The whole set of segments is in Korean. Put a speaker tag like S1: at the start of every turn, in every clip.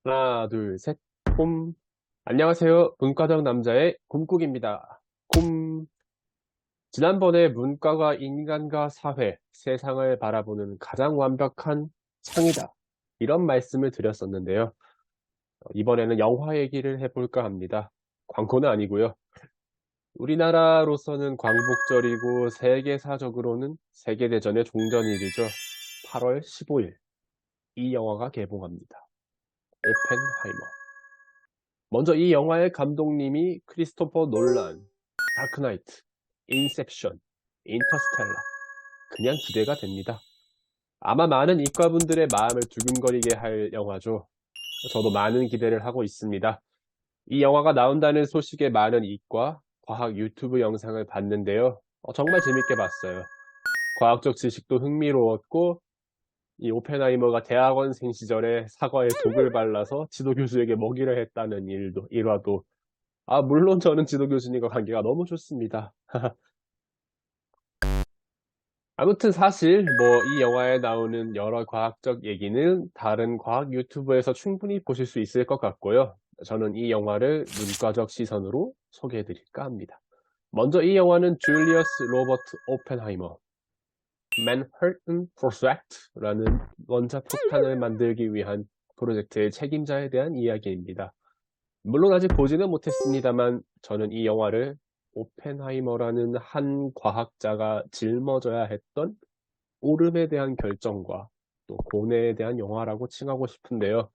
S1: 하나, 둘, 셋, 곰. 안녕하세요. 문과적 남자의 곰국입니다. 곰. 지난번에 문과가 인간과 사회, 세상을 바라보는 가장 완벽한 창이다. 이런 말씀을 드렸었는데요. 이번에는 영화 얘기를 해볼까 합니다. 광고는 아니고요. 우리나라로서는 광복절이고 세계사적으로는 세계대전의 종전일이죠. 8월 15일. 이 영화가 개봉합니다. 오펜하이머. 먼저 이 영화의 감독님이 크리스토퍼 놀란, 다크나이트, 인셉션, 인터스텔라. 그냥 기대가 됩니다. 아마 많은 이과분들의 마음을 두근거리게 할 영화죠. 저도 많은 기대를 하고 있습니다. 이 영화가 나온다는 소식에 많은 이과, 과학 유튜브 영상을 봤는데요. 정말 재밌게 봤어요. 과학적 지식도 흥미로웠고, 이 오펜하이머가 대학원생 시절에 사과에 독을 발라서 지도교수에게 먹이를 했다는 일화도 물론 저는 지도 교수님과 관계가 너무 좋습니다. 아무튼 사실 이 영화에 나오는 여러 과학적 얘기는 다른 과학 유튜브에서 충분히 보실 수 있을 것 같고요. 저는 이 영화를 문과적 시선으로 소개해 드릴까 합니다. 먼저 이 영화는 줄리어스 로버트 오펜하이머, 맨해튼 프로젝트라는 원자폭탄을 만들기 위한 프로젝트의 책임자에 대한 이야기입니다. 물론 아직 보지는 못했습니다만 저는 이 영화를 오펜하이머라는 한 과학자가 짊어져야 했던 오름에 대한 결정과 또 고뇌에 대한 영화라고 칭하고 싶은데요.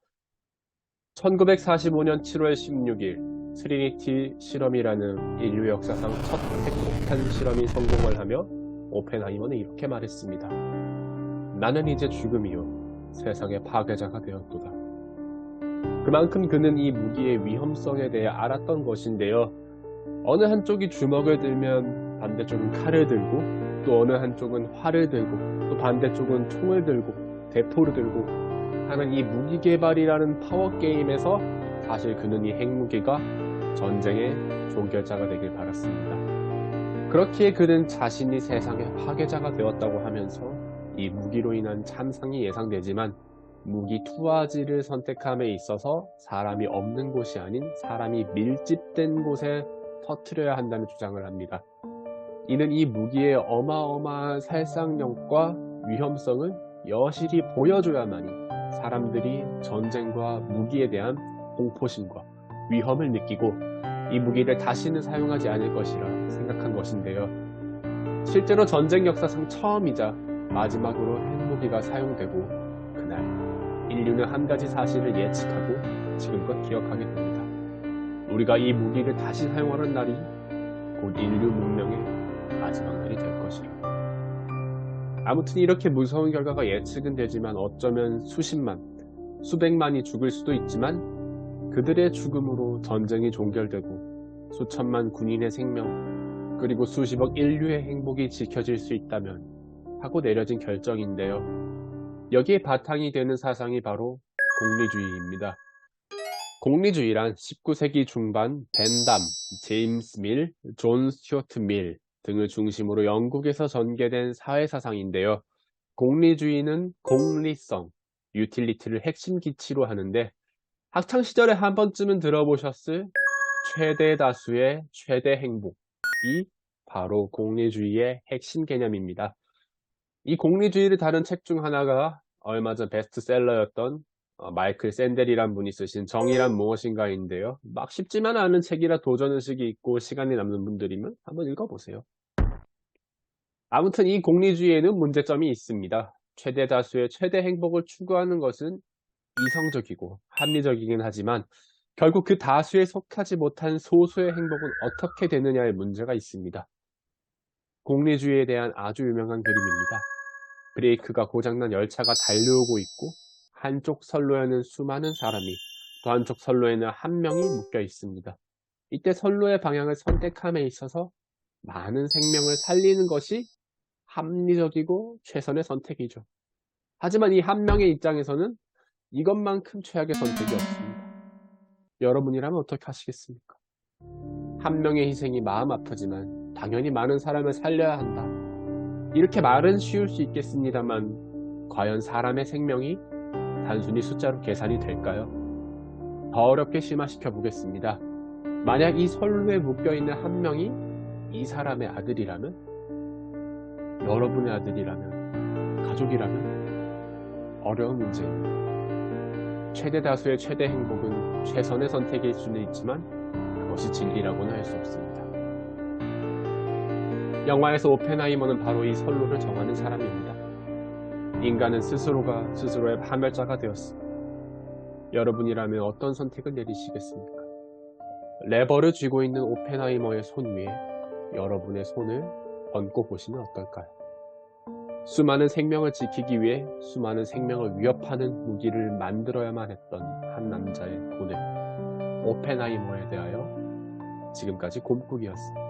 S1: 1945년 7월 16일 트리니티 실험이라는 인류 역사상 첫 핵폭탄 실험이 성공을 하며 오펜하이머는 이렇게 말했습니다. 나는 이제 죽음이요 세상의 파괴자가 되었도다. 그만큼 그는 이 무기의 위험성에 대해 알았던 것인데요. 어느 한쪽이 주먹을 들면 반대쪽은 칼을 들고 또 어느 한쪽은 활을 들고 또 반대쪽은 총을 들고 대포를 들고 하는 이 무기 개발이라는 파워게임에서 사실 그는 이 핵무기가 전쟁의 종결자가 되길 바랐습니다. 그렇기에 그는 자신이 세상의 파괴자가 되었다고 하면서 이 무기로 인한 참상이 예상되지만 무기 투하지를 선택함에 있어서 사람이 없는 곳이 아닌 사람이 밀집된 곳에 터뜨려야 한다는 주장을 합니다. 이는 이 무기의 어마어마한 살상력과 위험성을 여실히 보여줘야만이 사람들이 전쟁과 무기에 대한 공포심과 위험을 느끼고 이 무기를 다시는 사용하지 않을 것이라 생각한 것인데요. 실제로 전쟁 역사상 처음이자 마지막으로 핵무기가 사용되고 그날 인류는 한 가지 사실을 예측하고 지금껏 기억하게 됩니다. 우리가 이 무기를 다시 사용하는 날이 곧 인류 문명의 마지막 날이 될 것이라. 아무튼 이렇게 무서운 결과가 예측은 되지만 어쩌면 수십만, 수백만이 죽을 수도 있지만 그들의 죽음으로 전쟁이 종결되고 수천만 군인의 생명 그리고 수십억 인류의 행복이 지켜질 수 있다면 하고 내려진 결정인데요. 여기에 바탕이 되는 사상이 바로 공리주의입니다. 공리주의란 19세기 중반 벤담, 제임스 밀, 존 스튜어트 밀 등을 중심으로 영국에서 전개된 사회사상인데요. 공리주의는 공리성, 유틸리티를 핵심 기치로 하는데 학창시절에 한 번쯤은 들어보셨을 최대 다수의 최대 행복이 바로 공리주의의 핵심 개념입니다. 이 공리주의를 다룬 책 중 하나가 얼마 전 베스트셀러였던 마이클 샌델이란 분이 쓰신 정의란 무엇인가인데요. 막 쉽지만 않은 책이라 도전의식이 있고 시간이 남는 분들이면 한번 읽어보세요. 아무튼 이 공리주의에는 문제점이 있습니다. 최대 다수의 최대 행복을 추구하는 것은 이성적이고 합리적이긴 하지만 결국 그 다수에 속하지 못한 소수의 행복은 어떻게 되느냐의 문제가 있습니다. 공리주의에 대한 아주 유명한 그림입니다. 브레이크가 고장난 열차가 달려오고 있고 한쪽 선로에는 수많은 사람이 또 한쪽 선로에는 한 명이 묶여 있습니다. 이때 선로의 방향을 선택함에 있어서 많은 생명을 살리는 것이 합리적이고 최선의 선택이죠. 하지만 이 한 명의 입장에서는 이것만큼 최악의 선택이 없습니다. 여러분이라면 어떻게 하시겠습니까? 한 명의 희생이 마음 아프지만 당연히 많은 사람을 살려야 한다. 이렇게 말은 쉬울 수 있겠습니다만 과연 사람의 생명이 단순히 숫자로 계산이 될까요? 더 어렵게 심화시켜 보겠습니다. 만약 이 선로에 묶여있는 한 명이 이 사람의 아들이라면, 여러분의 아들이라면, 가족이라면 어려운 문제입니다. 최대 다수의 최대 행복은 최선의 선택일 수는 있지만 그것이 진리라고는 할 수 없습니다. 영화에서 오펜하이머는 바로 이 선로를 정하는 사람입니다. 인간은 스스로가 스스로의 파멸자가 되었습니다. 여러분이라면 어떤 선택을 내리시겠습니까? 레버를 쥐고 있는 오펜하이머의 손 위에 여러분의 손을 얹고 보시면 어떨까요? 수많은 생명을 지키기 위해 수많은 생명을 위협하는 무기를 만들어야만 했던 한 남자의 오늘, 오펜하이머에 대하여 지금까지 곰국이었습니다.